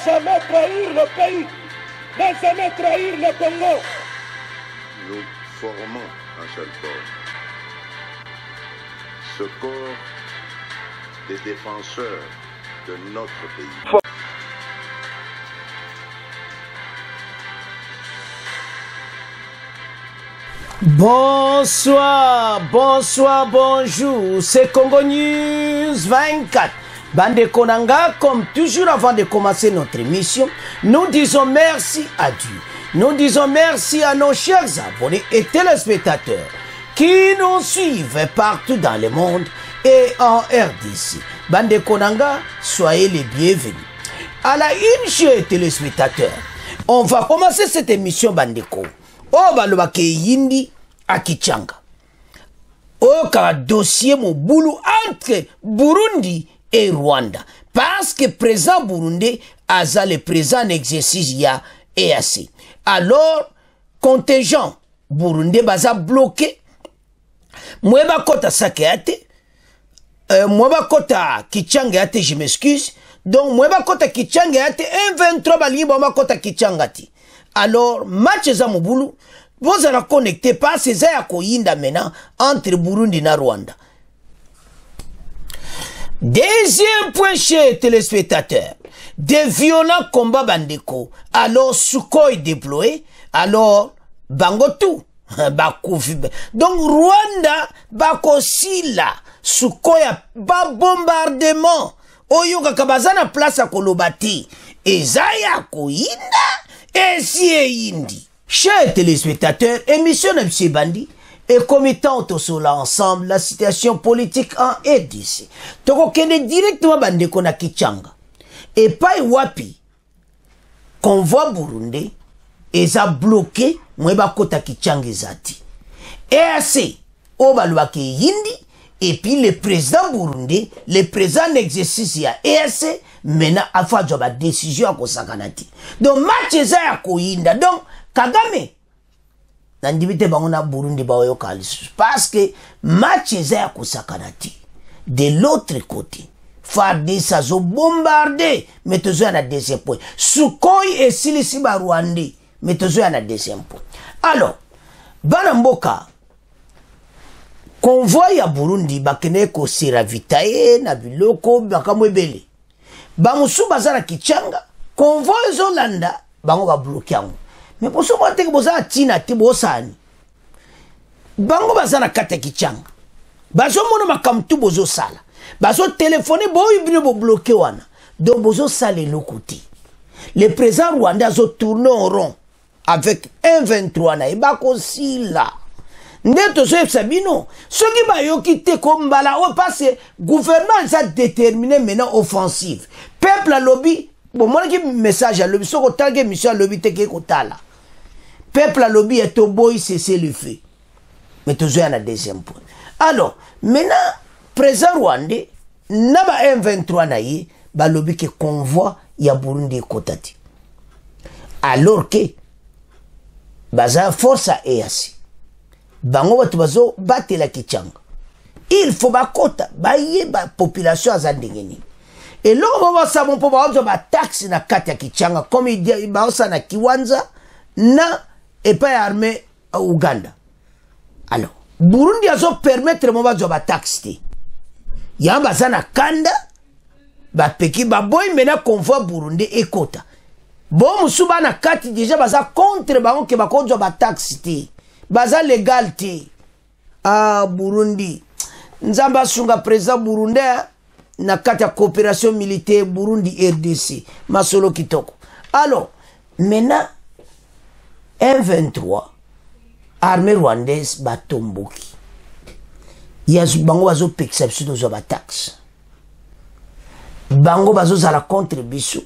jamais trahir le pays, ne jamais trahir le Congo. Nous formons un seul corps. Ce corps des défenseurs de notre pays. Bonsoir, bonsoir, bonjour, c'est Congo News 24. Bande Konanga, comme toujours avant de commencer notre émission, nous disons merci à Dieu. Nous disons merci à nos chers abonnés et téléspectateurs qui nous suivent partout dans le monde et en RDC. Bande Konanga, soyez les bienvenus. À la une, chers téléspectateurs, on va commencer cette émission Bandeko. Oh, balobake yindi à Kichanga. Oh, ka dossier mon boulot entre Burundi et Rwanda. Parce que présent Burundi a le présent en exercice ya EAC. Alors, contingent Burundi baza bloqué. Mweba kota sakeate. Mweba kota Kichanga yate, je m'excuse. Donc, mweba kota Kichanga yate, 1-23 balimba mweba kota Kichanga ti. Alors, match za mobulu, vous allez connecter par ces airs maintenant entre Burundi et Rwanda. Deuxième point chez téléspectateurs, des violents combats bandeko. Alors, Sukhoi déployé, alors, Bangotu, donc Rwanda, Bakosila, Sukhoi, bombardement, Oyoka Kabazana place à Kolobati, Ezaya Koinda, et si indi. Chers téléspectateurs, émission MC Bandi et commettant sur l'ensemble la situation politique en RDC. Toko kende directement bande kona Kichanga. Et pas wapi. Convoi Burundi eza bloqué mweba kota Kichanga zati. EAC obalwake yindi et puis le président Burundi, le président d'exercice ya EAC maintenant a fait la décision à Kosakanati. Donc match eza ya koinda. Donc Kagame nandibite bangona Burundi bayo kalis parce que match eza ya Kosakanati. De l'autre côté, Fardis a bombardé, mais toujours à la deuxième point. Sukhoi et Silisi Rwandais, mais toujours à la deuxième point. Alors, Banamboka convoi ya Burundi bakene ko siravitaye na biloko bakamwebele. Bamusu bazana Kichanga, convoi Zolanda, bango ba bloqué yango. Mais pour ce moment que boza tina tibo sani. Bango bazana kata Kichanga. Bazo mono makamtu bozo sala. Bazo téléphoner boy bino bo bloqué wana. Donc bozo sala le côté. Le président Rwanda zo tourner en rond avec 1-23 na ibako sila. Ndeto so sabino soki ba yo kite kombala o passe gouvernement ça déterminé maintenant offensive peuple a lobby bon moi qui message à lobby soko tangue mission à lobby te ke kotala peuple a lobby et to boy cesser le feu mais toujours à la deuxième point. Alors maintenant président Rwandais naba M23 na yi ba lobby ke convoi ya Burundi kotati alors que baza force à EAC bango batu bazo batela Kichanga. Il faut bakota baye ba population azandengeni. Et là on va savoir pour ba taxe na kati ya Kichanga comme il dit baosa na Kiwanza na et pas armée à Uganda. Alors Burundi azo permettre mo ba taxe te. Ya bazana kanda ba peki ba boy mena convoi Burundi ekota. Bon musuba na kati déjà baza contre bango ke ba konzo ba taxe te. Baza legal te. Ah Burundi. Nzamba sunga président Burundi na kati ya coopération militaire Burundi RDC. Masolo kitoko. Alors, maintenant, M23, armée rwandaise batomboki. Yazu bango bazo perception zo ba taxe. Bango bazo zala contre biso.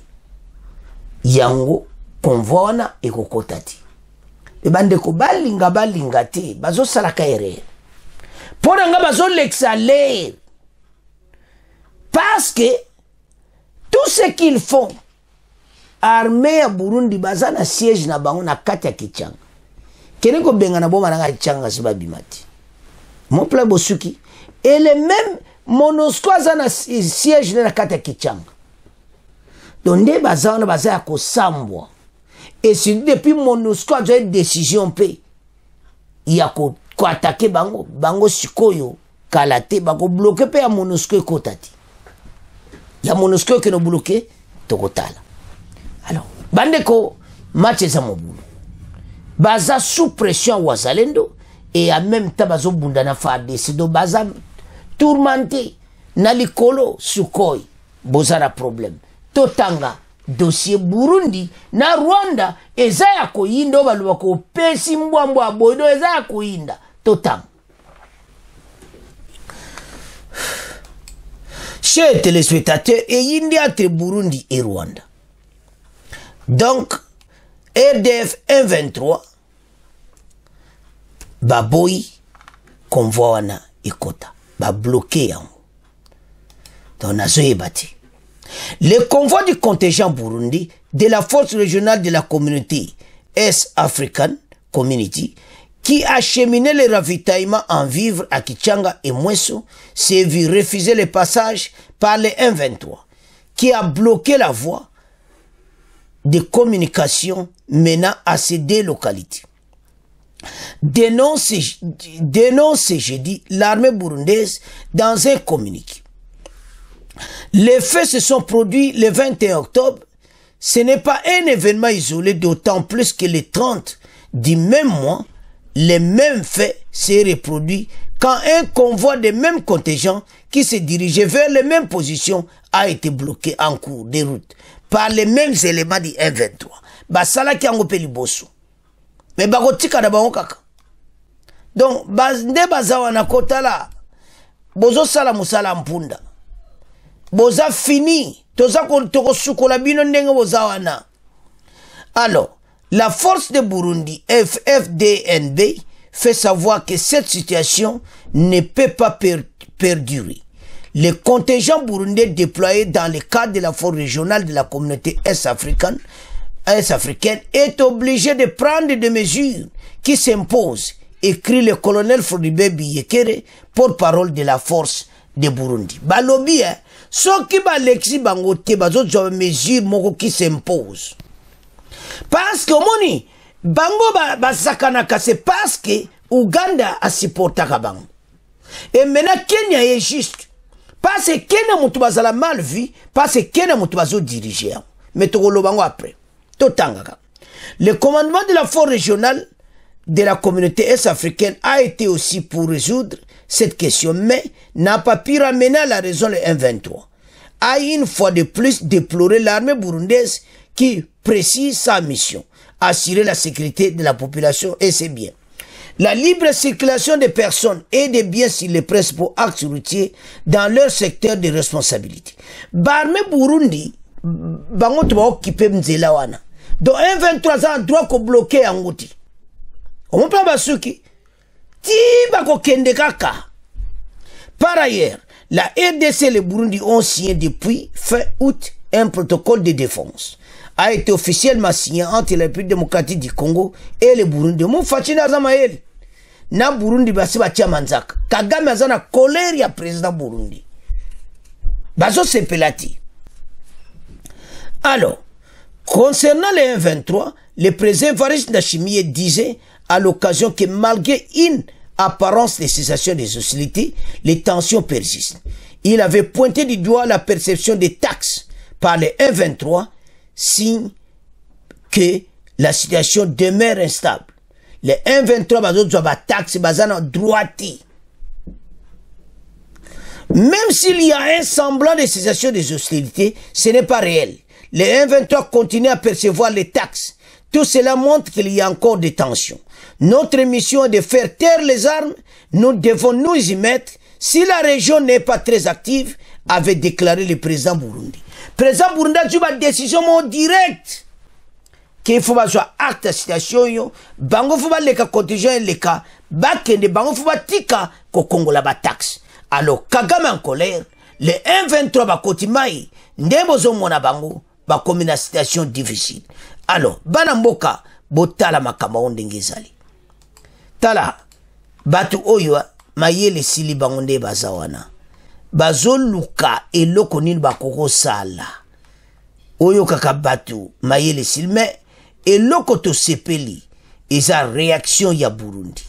Yango convoi wana ekokotati. E bande ko balinga te bazo salaka ere pona nga bazo l'exhaler parce que tout ce qu'ils font armée à Burundi bazana siège na bango na kati ya Kichanga kene ko benga na boma na Kichanga siba bimati mon pla bosuki et le même MONUSCO zana siège na kati ya Kichanga donc nde baza wana baza ya kosambwa et c'est depuis MONUSCO a une décision pe ya koatake bango sikoyo kala te bakobloke mpe ya MONUSCO ekota te ya MONUSCO ekeno bloke tokotala. Alors bandeko match eza mobulu baza sous pression wazalendo et en même temps bazobunda na FARDC do baza tourmenté na likolo sukoi bozara problème totanga dossier Burundi na Rwanda eza ya koyinda baluba ko pesi mbwambwa bodo eza ya koyinda totanga. Chers téléspectateurs, et yindi entre Burundi et Rwanda. Donc RDF 123 baboy convoi wana ikota ba bloqué yango donc nazo yebati le convoi du contingent Burundi de la force régionale de la communauté Est African Community qui acheminait les ravitaillements en vivres à Kichanga et Mweso s'est vu refuser le passage par les 123 qui a bloqué la voie de communication menant à ces deux localités. Dénonce jeudi l'armée burundaise dans un communiqué. Les faits se sont produits le 21 octobre. Ce n'est pas un événement isolé, d'autant plus que le 30 du même mois, les mêmes faits s'est reproduit quand un convoi de même contingent qui se dirigeait vers les mêmes positions a été bloqué en cours de route par les mêmes éléments du M23. Basala ki ango peli bosso. Mais bakotika na bango kaka. Donc nde bazawa na kota la bozo sala musala mpunda. Boza fini. Toza toko sukola bino ndenge bozawa na. Alors, la force de Burundi, FFDNB, fait savoir que cette situation ne peut pas perdurer. Le contingent burundais déployé dans le cadre de la force régionale de la communauté est-africaine est obligé de prendre des mesures qui s'imposent, écrit le colonel Floribert Biyekere, porte-parole de la force de Burundi. Balobi, ce qui va l'exi bangote, bazot mesures moko qui s'imposent. Parce que moni bango basakanaka c'est parce que Uganda a supporté bango. Et maintenant Kenya est juste. Parce que Kenya mutu bazala mal vu, parce que Kenya mutu bazo diriger. Mais tokolo bango après. Totangaka. Le commandement de la force régionale de la communauté est-africaine a été aussi pour résoudre cette question, mais n'a pas pu ramener à la raison le M23. A une fois de plus déploré l'armée burundaise qui précise sa mission, assurer la sécurité de la population et ses biens. La libre circulation des personnes et des biens sur les principaux axes routiers dans leur secteur de responsabilité. Barmé Burundi, bango tuba occupé mzela wana. Donc 1-23 ans droit ko bloqué angouti. On peut pas basuki. Ti bako kende kaka. Par ailleurs, la RDC et le Burundi ont signé depuis fin août un protocole de défense. A été officiellement signé entre la République démocratique du Congo et le Burundi. Mon Fatina Zamael. Na Burundi basi batia manzaka. Kagame azana colère ya président Burundi. Bazo sepelati. Alors, concernant les 1-23, le président Evariste Ndayishimiye disait à l'occasion que malgré une apparence de cessation des hostilités, les tensions persistent. Il avait pointé du doigt la perception des taxes par les 1-23, signe que la situation demeure instable. Les 1-23 bazot ba taxe bazana droiti. Même s'il y a un semblant de cessation des hostilités, ce n'est pas réel. Les 1-23 continuent à percevoir les taxes. Tout cela montre qu'il y a encore des tensions. Notre mission est de faire taire les armes. Nous devons nous y mettre. Si la région n'est pas très active, avait déclaré le président Burundi. Le président Burundi a eu une décision directe. Qu'il faut avoir acte de situation. Bango faut pas les cas contingent les cas. Bakende bango faut pas tika ko Congo la taxe. Alors Kagame en colère. Les 1-23 ba kotimaï. Ndebozo mona bango. Ba comme une situation difficile. Alors, banamboka, botala makama ondengezali. Tala, batu oyo, mayele sili bangonde bazawana. Bazo luka eloko nini bakoko sala. oyo kaka bato mayele silme eloko tosepeli eza réaction ya Burundi.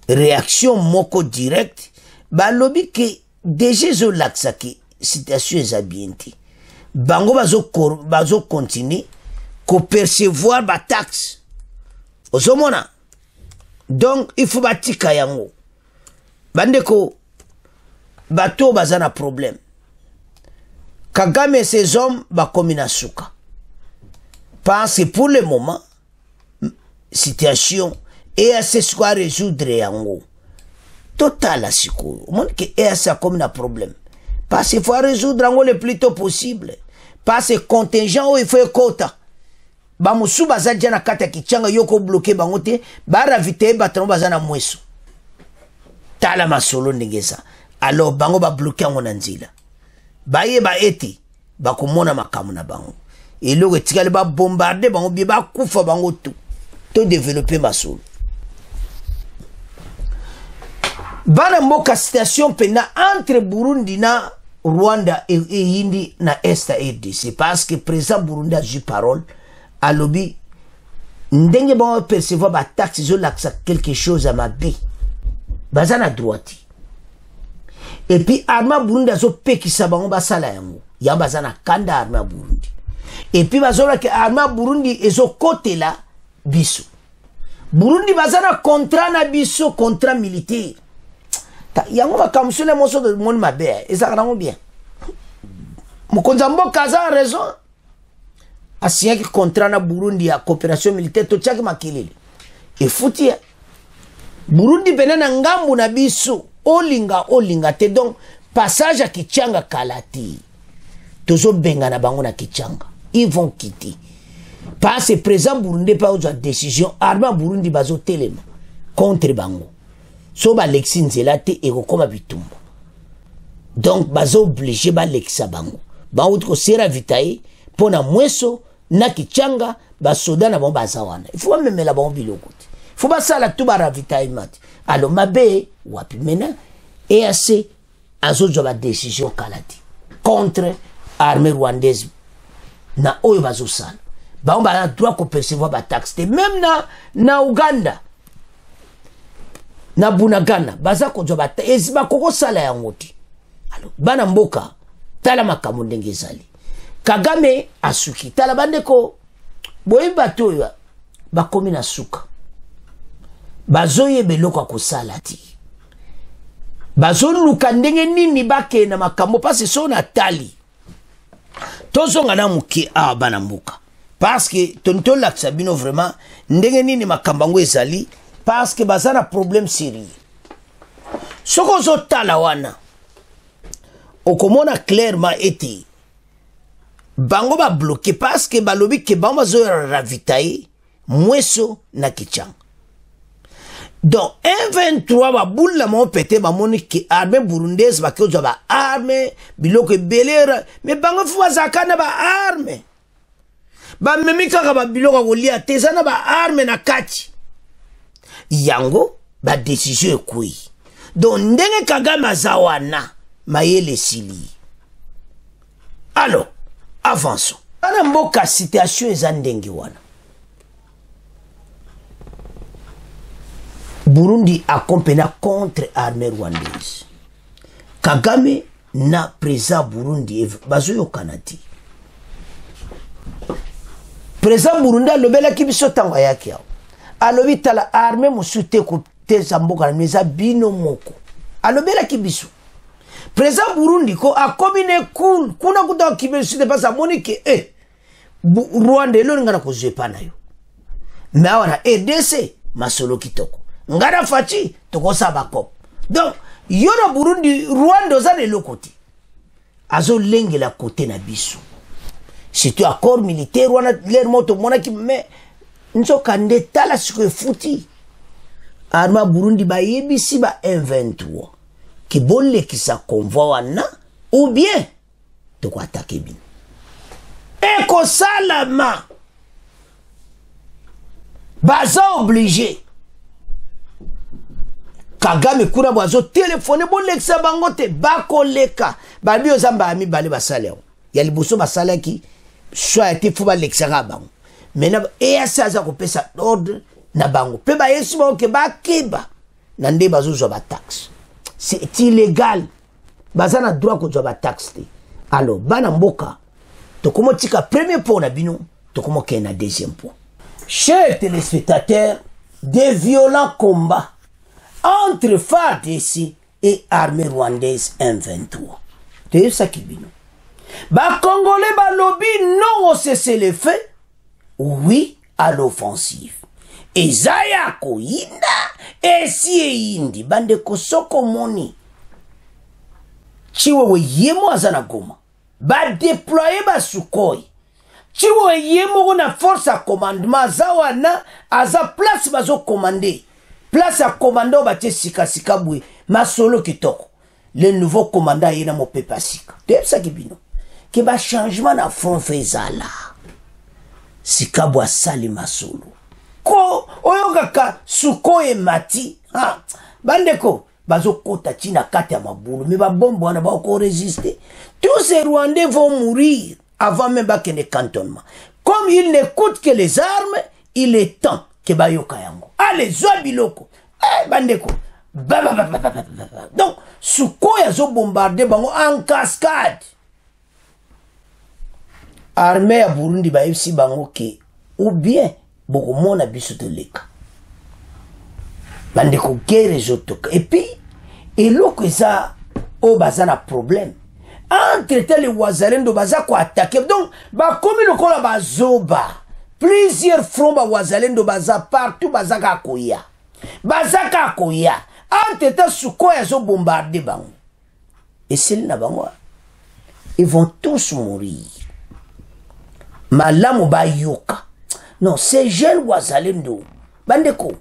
Réaction moko direct balobi ke déjà ezolakisa ke situation eza bien te. Bango bazo continue ko percevoir ba taxe. Ozomona. Donc il faut batika yango. Bandeko bato bazana problème. Kagame et ses hommes bakomi na suka. Parce que pour le moment situation EAC soit résoudre yango. Total la siko. Au monde que EAC a comme un problème. Parce qu'il faut résoudre yango le plus tôt possible. Parce que contingent il faut quota. Ba musu bazadia na kata kichanga yoko bloqué bangote ba ravite batron bazana mweso. Tala masolo ndengeza. Alors bango ba bloqué yango na nzila. Baye ba eti ba komona makamu na bango. Eloko tikale ba bombarder bango bi ba kufa bango to développer masolo. Bana mboka situation pena entre Burundi na Rwanda et Indi na Est RDC parce que président Burundi a eu parole à lobby ndenge bon percevoir ba taxe zo laksa quelque chose à ma bé bazana droiti et puis arma Burundi azo pekisa bango basala yango ya bazana kanda arma Burundi et puis bazola ke arma Burundi ezo côté là biso Burundi bazana contrat na biso contrat militaire yango bakamsule moso de mon mabe ezaka nango bien mukonza mboka a raison asia ki contrat na Burundi ya coopération militaire to chaki makilele e futi Burundi benana ngambu na biso olinga te donc passage à Kichanga kalati tozo benga na bango na Kichanga ils vont quitter parce que président Burundi pas aux décision arma Burundi bazo telema contre bango so ba lexi nzela te ekokoma bitumba donc bazo obligé ba lexa bango ba utko sera vitaye pona mweso na Kichanga ba soda na bomba zawana il faut même la bombe biloko il faut ba sala tout ba ravitaillement alors mabe wapi mena EAC azojo ba décision kalati contre armée rwandaise na oyo bazo sala ba on ba droit ko percevoir ba taxe même na Uganda na Bunagana baza ko joba eziba koko sala yango ti alors bana mboka tala makamu ndenge ezali Kagame asuki tala bandeko boyi bato yo bakomi na suka bazoye beloko ko sala ti bazoluka ndenge nini bake na makambo parce so na tali tozonga na muki a bana mboka parce que tonto laksa bino vraiment ndenge nini makambango ezali parce que bazana problème sérieux soko zo tala wana okomona clairement ete bango ba bloqué parce que balobi ke bango zo ravitailler mweso na Kichanga donc M23 ba boula mo pété ba monique armée burundaise ba kozo ba armée biloko belera mais bango fuwa zakana ba armée ba memika ba biloko kolia tezana ba armée na kati yango ba décision ekui donc ndenge Kagame zawana mayele sili alors avançons ana mboka situation eza ndenge wana Burundi accompagné contre armée rwandaise Kagame na président Burundi bazoyo kanati président Burundi alobela kibiso tanga yake yao alobi tala armée musute ko teza mboka meza bino moko alobela kibiso président Burundi ko akomine kuna kuta kibiso de pasa monike Rwanda elo ngana ko zepa nayo mais wana RDC masolo kitoko ngara fachi toko sabako donc yona Burundi Rwanda za le lokoti azo lenge la côté na biso c'est un accord militaire wana l'air moto monaki mais nzoka ndetala siko futi arma Burundi ba yebisi ba M23 ki bolle ki sa convoi wana ou bien to ko attaquer bin eko salama baza obligé Kagame kuna bozo téléphoner bolle ki sa bangote bako leka ba bio zamba ami bale basale ya liboso basale ki soit été faut ba lexera bango maintenant EAC aza ko pesa ordre na bango pe ba yesu ba ke ba keba na nde bazo ba taxe c'est illégal baza na droit ko ba taxe te alors bana mboka to komo tika premier point na bino to komo ke na deuxième point. Chers téléspectateurs, des violents combats entre FARDC et armée rwandaise M23. C'est ça qui bino. Ba Congolais ba lobby non au cessez-le-feu, oui à l'offensive. Et Zaya ko yinda, et si e yindi bande ko soko moni. Chiwewe yemo azana goma. Ba déployer ba Sukhoi. Chiwewe yemo na force à commandement zawana aza place bazo commander. Place à commando batie sika sika boué. Masolo kitoko. Le nouveau commandant yena mo pepa sika. C'est ça qui bino. Ke ba changement na front fezala. Sika bwa sali masolo. Ko oyokaka Sukhoi mati. Ha. Bandeko bazo kota china kati ya mabulu. Mais ba bombo wana ba ko résister. Tous ces Rwandais vont mourir avant même bakene cantonnement. Comme ils n'écoutent que les armes, il est temps que bayoka yango. Allez, zwa biloko. Bandeko. Donc, Sukhoi a zo bombardé bango en cascade. Armée à Burundi ba yebisi bango ke ou bien boko mona biso de leka. Bandeko guerre zotoka. Et puis, eloko eza o bazana problème. Entre tel wazalendo baza ko attaquer. Donc, ba komi lokola bazoba. Plusieurs fronts ba wazalendo baza partout bazaka koya. Bazaka koya. Entre tel Sukhoi azo bombarder bango. Et c'est na bango. Ils vont tous mourir. Malamu ba yoka. Non, ces jeunes wazalendo. Bandeko.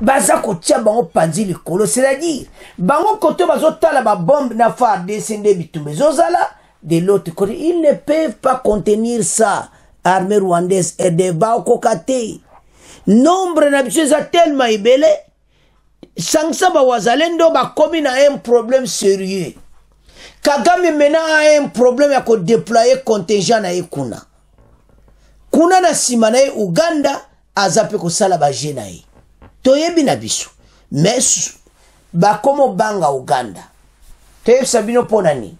Bazako tia bango panzi likolo. C'est-à-dire, bango koto bazo tala ba bombe na FARDC nde bitumbe zozala. De l'autre côté, ils ne peuvent pas contenir ça. Armée rwandaise et de Baokokate. Nombre d'habitudes a tellement ébélé. Sangsa ba wazalendo ba komi na un problème sérieux. Kagame maintenant a un problème à déployer contingent na ekuna. Kuna na simana Uganda azape ko sala ba jenae. Toyebi na biso. Mais ba komo banga Uganda. Toyebi sabino ponani.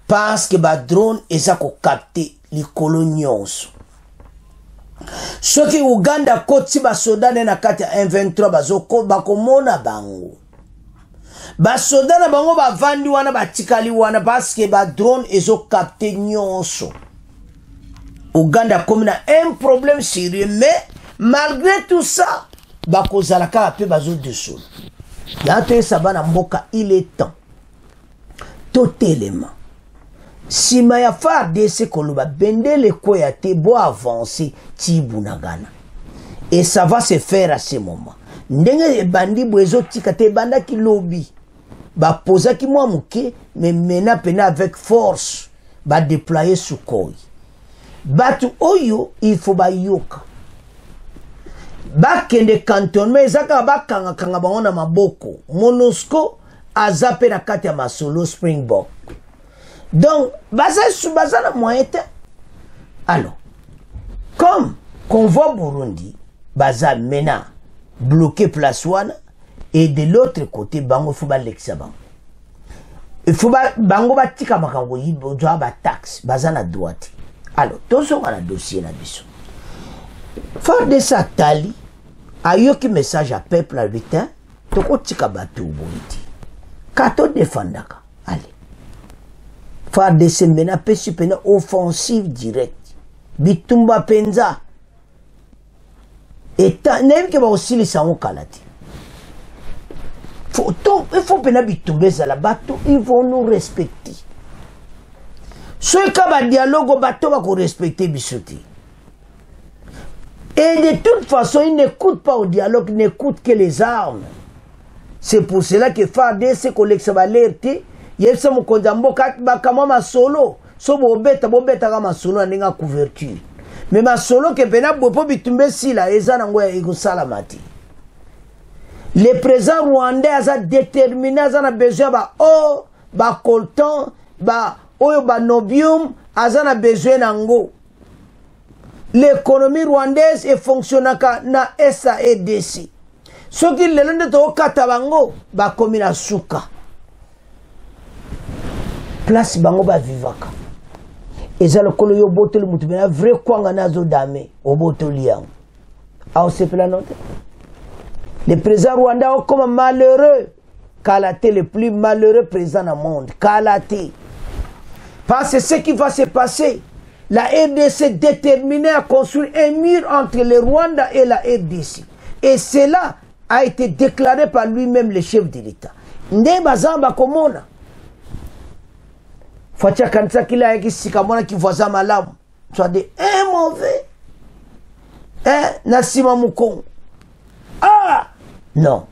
Parce que ba drone eza ko capter likolo nyonso. Soki Uganda koti ba soda na kati ya M23 bazoko bakomona bango. Ba soda na bango ba vandi wana ba tikali wana parce que ba drone ezo capter nyonso. Uganda comme na un problème sérieux mais malgré tout ça bakozalaka ape bazo dessous. Yate sabana mboka il est temps. Totalement. Si maya FARDC koloba bendele koya te bo avancer tibunagana. Et ça va se faire à ce moment. Ndenge bandi bwezo tika te banda ki lobby. Ba posa ki mwa muke mais mena pena avec force ba déployer Sukhoi. Batu oyo il faut ba yoka. Ba kende cantonnement ezaka ba kanga kanga bango na maboko. MONUSCO azape na kati ya masolo Springbok. Donc, baza na moyen. Alors, comme convoi Burundi, baza mena bloqué place one, et de l'autre côté, bango faut ba l'exaban. Il faut ba bango ba tika makango yibo doa ba taxe, baza na droite. Alors, tozo na dossier na biso. FARDC tali, ayoki message à peuple habitant, toko tika batu Burundi. Kato defendaka. Allez. FARDC mena pesu pena offensive directe. Bitumba penza. Et nevi ke ba osili sango kalati. Il faut pena bitumbe za la bato, ils vont nous respecter. Soit ka dialogue bato ba ko respecter bisoti. Et de toute façon, ils n'écoutent pas au dialogue, ils n'écoutent que les armes. C'est pour cela que FARDC collecte ba alerte. Yesa mukonjambo bakama masolo so bobeta kama solo ndinga couverture mais masolo ke pena bopo bitumbe sila eza nango ya ikosala mati. Le président rwandais a déterminé a besoin ba coltan ba oyo ba nobium azana besoin nango. L'économie rwandaise est fonctionnaka na SAEDC. Ce qui le lende to kata bango ba komi na suka. Place bango ba vivaka. Eza le kolo yo botoli mutu na vrai kwanga nazo dame o botoli yango. A se pela note. Le président rwandais comme malheureux. Kalaté le plus malheureux président au monde. Kalaté. Parce que ce qui va se passer, la RDC est déterminée à construire un mur entre le Rwanda et la RDC. Et cela a été déclaré par lui-même le chef de l'État. Nde bazamba komona. Fatia kanisa kila yaki sikamona ki voisin malamu. Soit de mauvais. Nasima mukong. Ah! Non.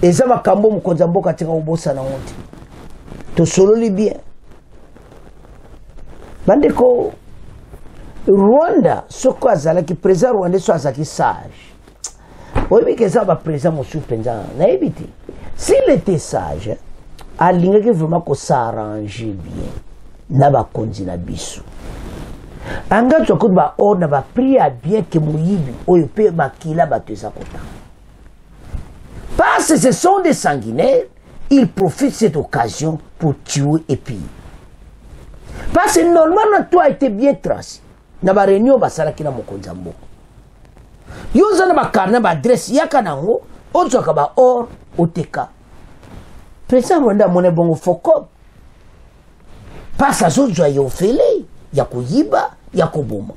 Eza makambo mukonza mboka tika ubosa na honte. To sololi bien. Bandeko Rwanda soko azalaki président rwandais so azaki sage. Oyebi keza ba président mosu penza na ebiti. S'il était sage, alingaki vraiment ko s'arranger bien na ba konzi na biso. Anga tsoko ba ona ba prier bien que moyibi oyo pe ba kila ba tesa kota. Parce que ce sont des sanguinaires, ils profitent de cette occasion pour tuer et piller. Parce que normalement, toi été bien tracé. Na ba réunion ba salaki na mokonza mboka. Yoza na ba carnet ba adresse yaka nango, ozo ka ba or oteka. Président Rwanda mone bongo foko. Pasa zozo ya ofele, ya kuyiba, ya kuboma.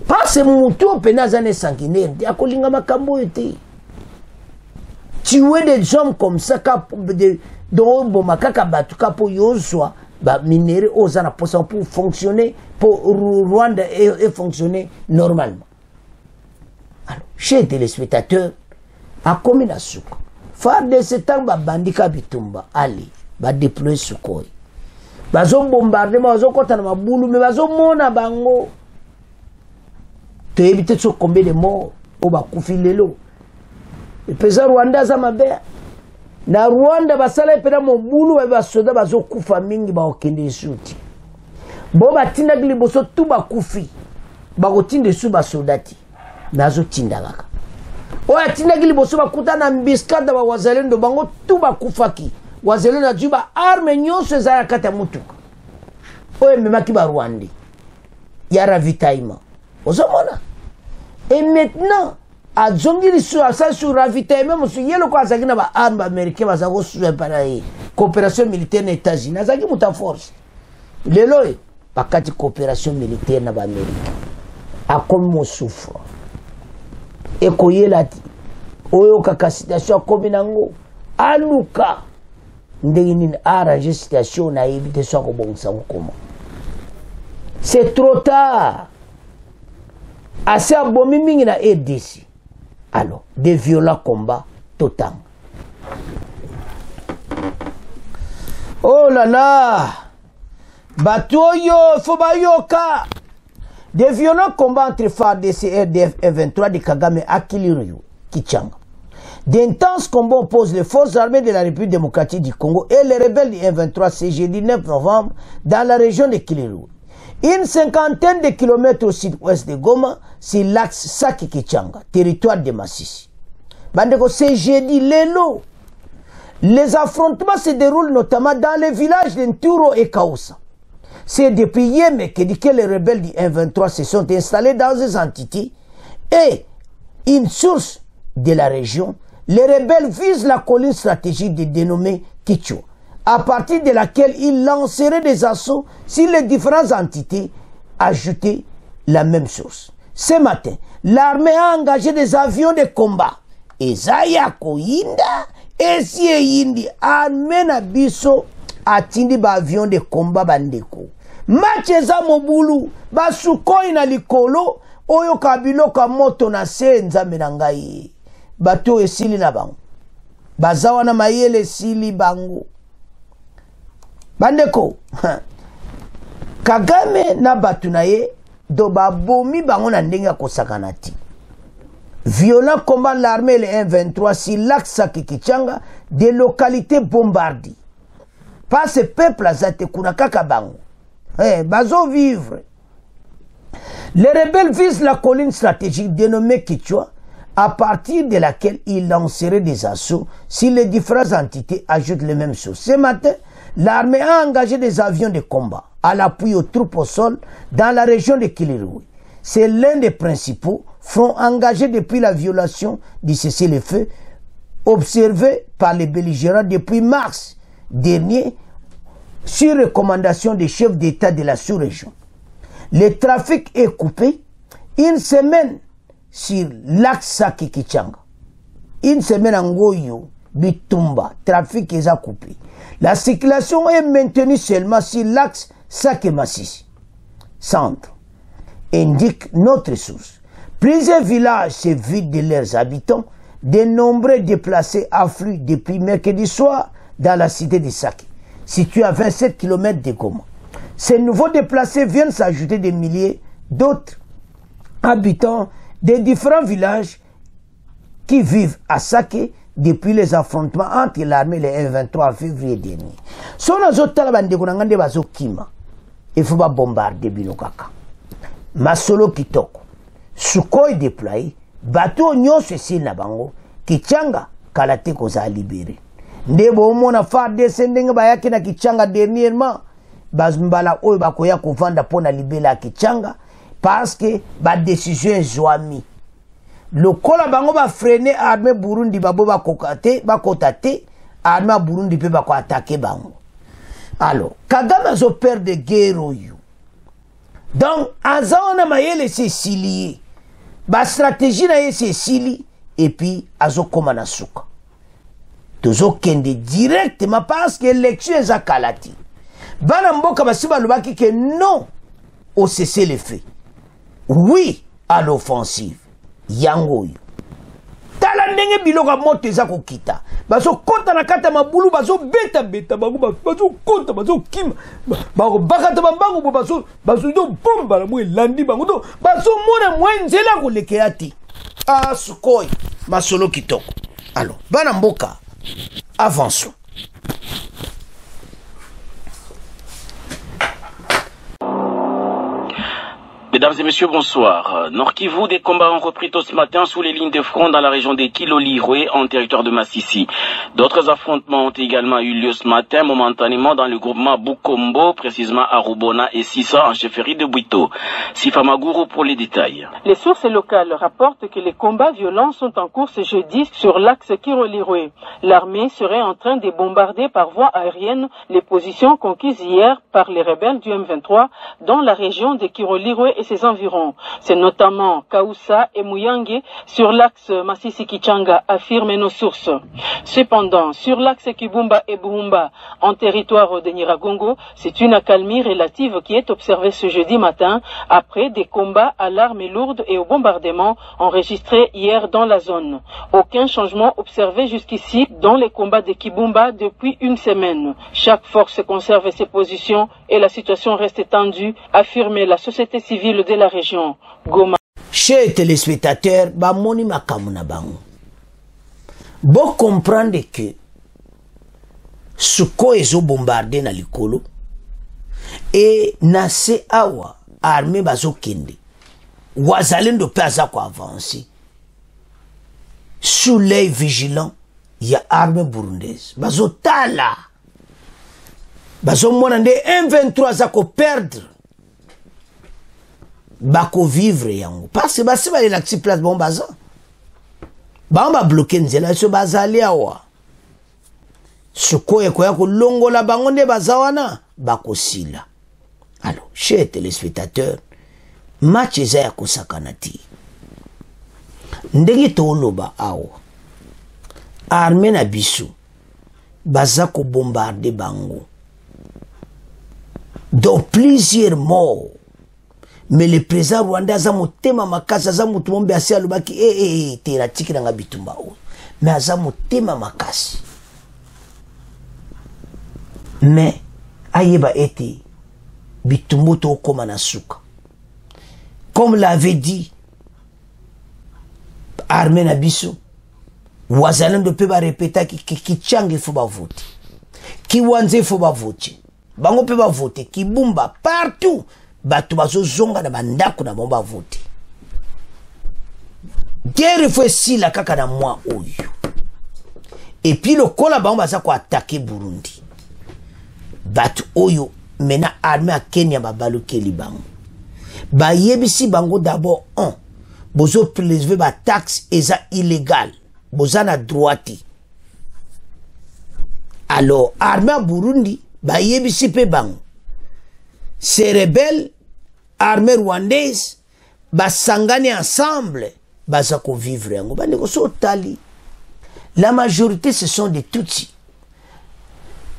Parce que mutu penaza ne sanguinaire, ya kolinga makambo yote. Tuer des hommes comme ça, dont Bomakaka Batuka pour Yosua, minéraux aux ana pour fonctionner, pour Rwanda et fonctionner normalement. Alors, chez les téléspectateurs, à Komina Souka, faire de ce temps, Bandika Bitumba, allez, va déployer Sukhoi. Bazo bombardement, bazo kota na maboulou, mais bazo mona bango. Tu évites de combien de morts, au bakufi lelo. Le président Rwanda Zamabea. Na Rwanda basala pena mobulu ba soda bazo kufa mingi ba okende suti. Bo batinda liboso tu ba kufi. Ba kotinde su ba soldati. Nazo tinda kaka. O atinda liboso ba kutana mbiskada ba wazalendo bango tu ba kufaki. Wazalendo juba arme nyonso za kata mutuka. O memaki ba Rwanda. Ya ravitaillement. Ozomona. Et maintenant a zongiri sur ravitaillement monsieur yelo ko azaki na ba arme américain bazako sur pareil coopération militaire na États-Unis azaki muta force lelo pakati coopération militaire na ba Amérique a comme mon souffre et koyela ti oyo kaka situation comme nango aluka ndeni arranger situation na éviter so ko bonsa comment c'est trop tard assez abomi mingi na RDC. Alors, des violents combats total. Oh là là! Batoyo, Fobayoka! Des violents combats entre FARDC et RDF et 23 de Kagame à Kiliru, Kichanga. D'intenses combats opposent les forces armées de la République démocratique du Congo et les rebelles du M23 ce jeudi 9 novembre dans la région de Kiliru. Une cinquantaine de kilomètres au sud-ouest de Goma, c'est l'axe Saki-Kichanga, territoire de Massissi. Bandeko, c'est jeudi, Lelo. Les affrontements se déroulent notamment dans les villages de Nturo et Kaoussa. C'est depuis hier que les rebelles du M23 se sont installés dans ces entités et une source de la région, les rebelles visent la colline stratégique dénommée Kichwa, à partir de laquelle ils lanceraient des assauts sur les différentes entités ajoutées la même source. Ce matin, l'armée a engagé des avions de combat. Ezaya Koyinda, Esie Yindi, Armena Biso, atindi ba avion de combat bandeko. Macheza Mobulu, Basukoi na likolo, Oyo Kabilo ka moto na senza menangai. Bato esili na bango. Bazawa na mayele sili bango. Bandeko, Kagame na batu na ye, do babomi bango na ndenge kosakanati. Violent combat l'armée le M23 si l'axe Saki-Kichanga, des localités bombardées. Pas ce peuple azate kuna kaka bango. Bazo vivre. Les rebelles visent la colline stratégique dénommée Kichwa, à partir de laquelle ils lanceraient des assauts si les différentes entités ajoutent les mêmes choses. Ce matin, l'armée a engagé des avions de combat à l'appui aux troupes au sol dans la région de Kilirui. C'est l'un des principaux fronts engagés depuis la violation du cessez-le-feu observé par les belligérants depuis mars dernier sur recommandation des chefs d'État de la sous-région. Le trafic est coupé une semaine sur l'axe Sake-Kichanga. Une semaine en Goyo, Bitumba, trafic est coupé. La circulation est maintenue seulement sur l'axe Sake-Massissi. Centre, indique notre source. Plusieurs villages se vident de leurs habitants. De nombreux déplacés affluent depuis mercredi soir dans la cité de Sake, située à 27 km de Goma. Ces nouveaux déplacés viennent s'ajouter des milliers d'autres habitants des différents villages qui vivent à Sake depuis les affrontements entre l'armée et le 23 février dernier. Si on a il faut pas bombarder Binokaka. Masolo Kitoko. Sukhoi déployé. Bateau nyon se na bango. Kichanga kalate koza libéré. Ndebo omona fa descending bayaki na Kichanga dernièrement. Bazmbala oyo bakoya kovanda pona libela Kichanga parce que ba décision zoami. Le kola bango ba freiner armée Burundi babo ba kotate armée Burundi pe ba ko attaquer bango. Alors, Kagame a peur de guerre. Donc, Azana Mayele c'est silié. Ba stratégie na c'est sili et puis azo komana suka. Tozo kende directement parce que l'élection est à Kalati. Bana mboka basiba lubaki que non au cessez-le-feu. Oui à l'offensive. Yango. Tala ndenge biloka moto eza kokita. Bazo kota na kata mabulu bazo beta bango bazo kota bazo kima. Bango bakata bango bazo do bomba la mo landi bango do bazo mona mwenjela ko lekeati. Ah Sukhoi masolo kitoko. Alors bana mboka avançons. Mesdames et messieurs, bonsoir. Nord Kivu, des combats ont repris tôt ce matin sous les lignes de front dans la région des Kilolirwe, en territoire de Massissi. D'autres affrontements ont également eu lieu ce matin, momentanément dans le groupement Bukombo, précisément à Rubona et Sissa, en chefferie de Bwito. Sifa Maguru pour les détails. Les sources locales rapportent que les combats violents sont en cours ce jeudi sur l'axe Kilolirwe. L'armée serait en train de bombarder par voie aérienne les positions conquises hier par les rebelles du M23 dans la région de Kilolirwe et ses environs. C'est notamment Kaoussa et Muyange sur l'axe Massissi-Kichanga, affirment nos sources. Cependant, sur l'axe Kibumba et Buhumba, en territoire de Nyiragongo, c'est une accalmie relative qui est observée ce jeudi matin après des combats à l'arme lourde et au bombardement enregistrés hier dans la zone. Aucun changement observé jusqu'ici dans les combats de Kibumba depuis une semaine. Chaque force conserve ses positions et la situation reste tendue, affirme la société civile de la région. Goma. Chers téléspectateurs, bamoni makamuna bango. Bon comprendre que Sukhoi ezo bombardé na likolo et na se awa armée bazo kende. Wazalendo pe azako avancer. Sous l'œil vigilant, il y a armée burundaise. Bazo tala. Bazo monande M23 azako perdre. Bako vivre yango parce que basi ba elakti place bon baza ba bloquer nzela so bazali awa Sukhoi koya ko longola bango nde bazawana bako sila. Alors chers téléspectateurs, match eza ya kosakanati ndenge toloba awa armée na biso baza ko bombarder bango donc plusieurs morts. Mais le président rwandais aza motema makasi aza mutu mombe asi alobaki tera tikira nga bitumba o. Mais aza motema makasi. Mais ayeba ete bitumbu to koma na suka. Comme l'avait dit armée na biso, wazalendo pe ba répéta ki Kichanga il faut ba voter. Kiwanze faut ba voter. Bango pe ba voter. Kibumba partout. Batu bazo zonga na bandako na bomba voter. Guerre faut si la kaka na moi oyo. Et puis le kola bango baza ko attaquer Burundi. Batu oyo mena armée à Kenya babaluke libango. Ba yebisi bango d'abord bozo prélever ba taxe eza illégal. Boza na droiti. Alors armée à Burundi ba yebisi pe bango. Ces rebelles armée rwandaise ba sangani ensemble baza ko vivre yango bande ko so tali. La majorité ce sont des Tutsis.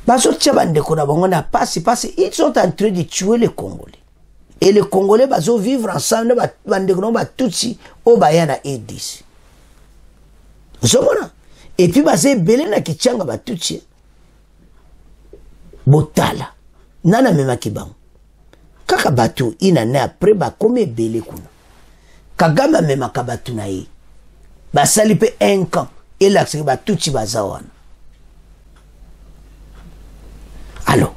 Bazo tchabande ko na bango na passe ils sont en train de tuer les Congolais. Et les Congolais bazo vivre ensemble bande ko na Tutsi o bayana E10. Zomona. Et puis bazé belé na kichanga ba Tutsi. Botala. Nana mema kibango. Kaka batu ina na après ba kome belé kuna. Kagama mema kabatu na ye. Ba salipe un camp. Et là c'est ba Tutsi bazawana. Alors,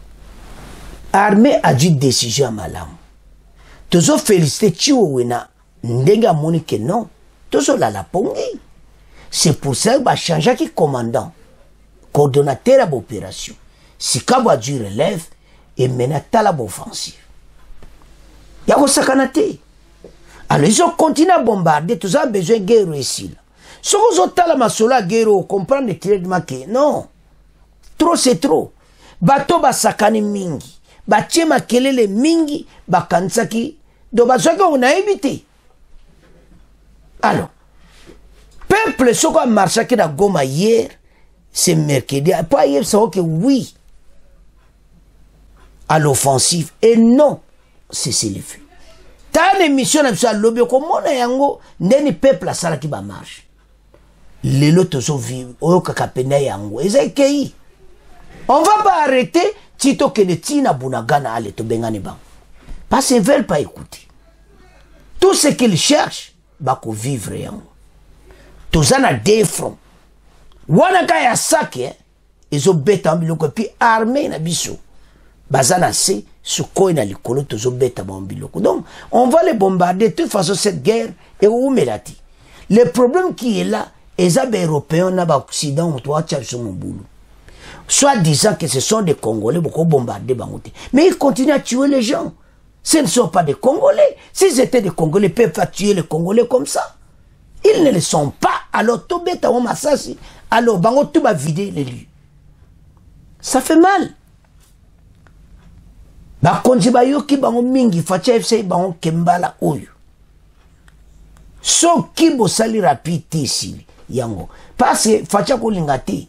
armée a dû décision à malam. Tozo félicité Chiwena ndenga moni que non. Tozo la pongi. C'est pour ça que va changer qui commandant, coordonnateur à l'opération. Si Kabo a dû relève et mena tala offensive. Yako sakanate. Alors ils ont continué à bombarder. Tous ont besoin de guerre ici. Si vous avez tala masola guerre, comprendre le traitement que non. Trop c'est trop. Bato basakani mingi. Batie makelele mingi. Bakansaki. Do bazoka on a évité. Alors. Peuple, ce qu'on a marché à Goma hier, c'est mercredi. Pas hier, c'est que oui. À l'offensive. Et non. C'est le feu. T'as une émission à l'objet. Comment on a yango. N'est peuple à ça qui va marcher. Les lots sont vivants. Oyo kakapena yango. Ezekei. On va pas arrêter. Tito que les tina bunagana ale to bengane bang. Parce qu'ils ne veulent pas écouter. Tout ce qu'ils cherchent, bako vivre yango. Tozana deux fronts. Wanaka ya sake, ils ont bêté en biloko, puis armé na biso. Bazana se, sukoi na likolo, tozo bêté en biloko. Donc, on va les bombarder. De toute façon, cette guerre est où melati. Le problème qui est là, les Européens na ba Occident, on doit tchacher mon boulot. Soit disant que ce sont des Congolais, beaucoup bombardés bangoté. Mais ils continuent à tuer les gens. Ce ne sont pas des Congolais. S'ils étaient des Congolais, ils peuvent pas tuer les Congolais comme ça. Ils ne le sont pas. Alors, tout bête à Omasasi. Alors, bango tout va vider les lieux. Ça fait mal. Ba konji ba yoki bango mingi facha FC bango kembala oyo. So kibo sali rapide ici yango. Parce que facha ko lingati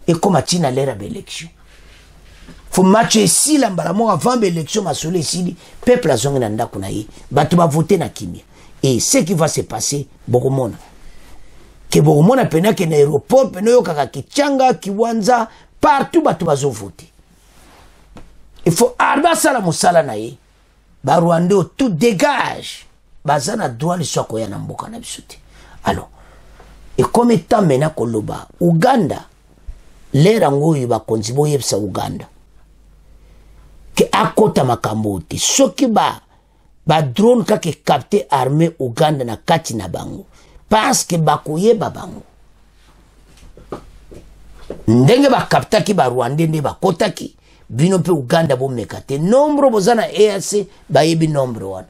et comme a tina l'ère d'élection. Faut matcher ici la mbalamo avant l'élection ma sole ici peuple a zonga nanda kunayi. Batu ba voter na kimia. Et ce qui va se passer, Boromona. Que Boromona pena que l'aéroport, pena yo kaka Kichanga, Kiwanza, partout batu bazo voter. Il faut arba sala musala na ye. Ba Rwanda tout dégage. Bazana droit le soko ya namboka na bisute. Alors, et comme étant mena koloba, Uganda, l'era ngoyi ba konzibo yebsa Uganda. Que akota makambote, soki ba drone kake capté armée Uganda na kati na bango parce que bakoye babango ndenge ba capta ki ba Rwanda nde ba kotaki bino pe Uganda bo mekate nombre bozana EAC ba yebi nombre wana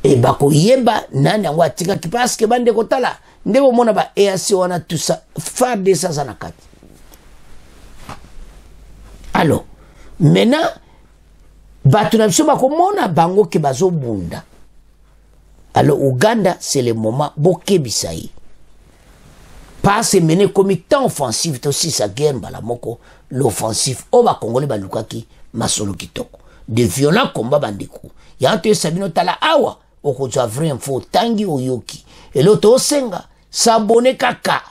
e bakoyeba nani angwa tika ki parce que bande kotala ndebo mona ba EAC wana tout ça faire de ça na kati. Alors maintenant batu na biso bakomona bango ke bazo bunda. Alors Uganda c'est le moment bokebisa yi. Pas se mener comme temps offensif aussi sa guerre balamoko l'offensif o ba Congolais balukaki masolo kitoko. De violents combats bandeko. Ya nto sabino tala awa okozwa vrai info tangi oyoki. Et l'autre osenga s'abonner kaka.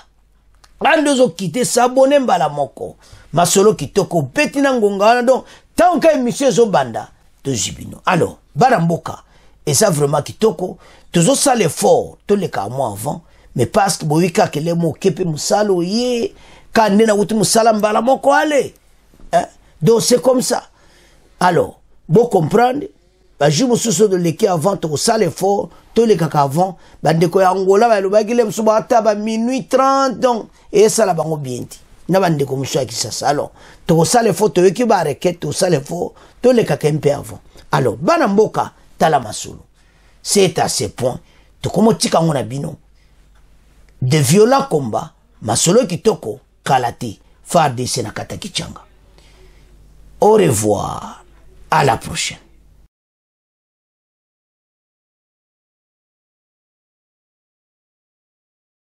Andozo quitter s'abonner balamoko. Masolo kitoko betina ngonga donc tant que monsieur Zobanda de Jibino. Alors, Baramboka, et ça vraiment kitoko, toujours ça l'effort, tous les cas mois avant, mais parce que Boika que les mots kepe musalo ye, kande na wuti musala mbala moko ale. Donc c'est comme ça. Alors, bon comprendre, ba ju mususu de leki avant to sala effort, to le kaka avant, ba ndeko ya Angola ba lobaki le musuba ata ba minuit 30 donc et ça la bango bienti. Na ba ndeko musu akisasa. Alors, to sala effort to yeki ba requête to sala effort, to le kaka un peu avant. Alors, bana mboka tala masolo. C'est à ce point to komo tika ngona bino. De violents combats, masolo kitoko kalati FARDC na kata kichanga. Au revoir, à la prochaine.